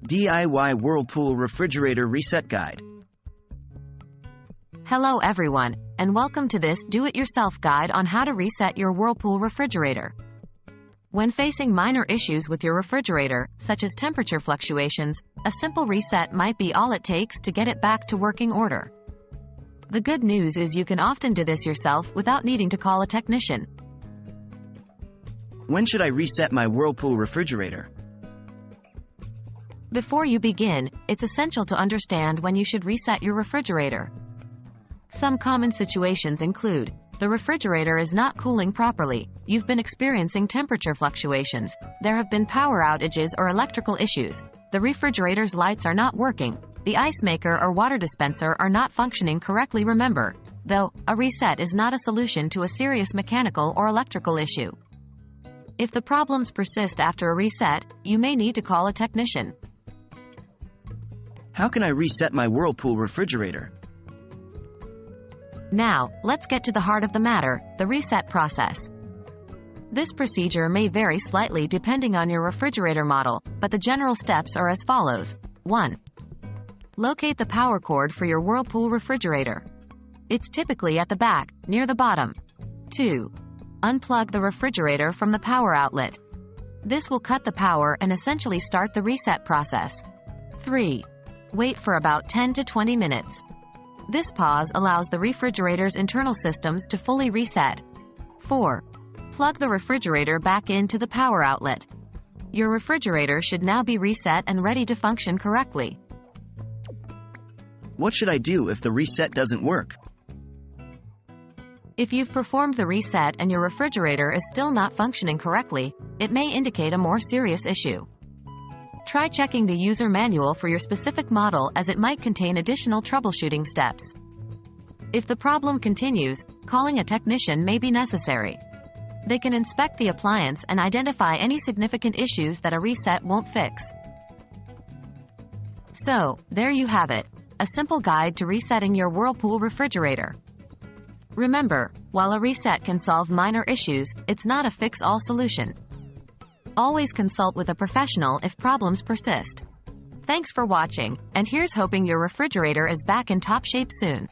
DIY Whirlpool Refrigerator Reset Guide. Hello everyone, and welcome to this do-it-yourself guide on how to reset your Whirlpool refrigerator. When facing minor issues with your refrigerator, such as temperature fluctuations, a simple reset might be all it takes to get it back to working order. The good news is you can often do this yourself without needing to call a technician. When should I reset my Whirlpool refrigerator? Before you begin, it's essential to understand when you should reset your refrigerator. Some common situations include: the refrigerator is not cooling properly, you've been experiencing temperature fluctuations, there have been power outages or electrical issues, the refrigerator's lights are not working, the ice maker or water dispenser are not functioning correctly. Remember, though, a reset is not a solution to a serious mechanical or electrical issue. If the problems persist after a reset, you may need to call a technician. How can I reset my Whirlpool refrigerator? Now, let's get to the heart of the matter, the reset process. This procedure may vary slightly depending on your refrigerator model, but the general steps are as follows. 1. Locate the power cord for your Whirlpool refrigerator. It's typically at the back, near the bottom. 2. Unplug the refrigerator from the power outlet. This will cut the power and essentially start the reset process. 3. Wait for about 10 to 20 minutes. This pause allows the refrigerator's internal systems to fully reset. 4. Plug the refrigerator back into the power outlet. Your refrigerator should now be reset and ready to function correctly. What should I do if the reset doesn't work? If you've performed the reset and your refrigerator is still not functioning correctly, it may indicate a more serious issue. Try checking the user manual for your specific model, as it might contain additional troubleshooting steps. If the problem continues, calling a technician may be necessary. They can inspect the appliance and identify any significant issues that a reset won't fix. So, there you have it, a simple guide to resetting your Whirlpool refrigerator. Remember, while a reset can solve minor issues, it's not a fix-all solution. Always consult with a professional if problems persist. Thanks for watching, and here's hoping your refrigerator is back in top shape soon.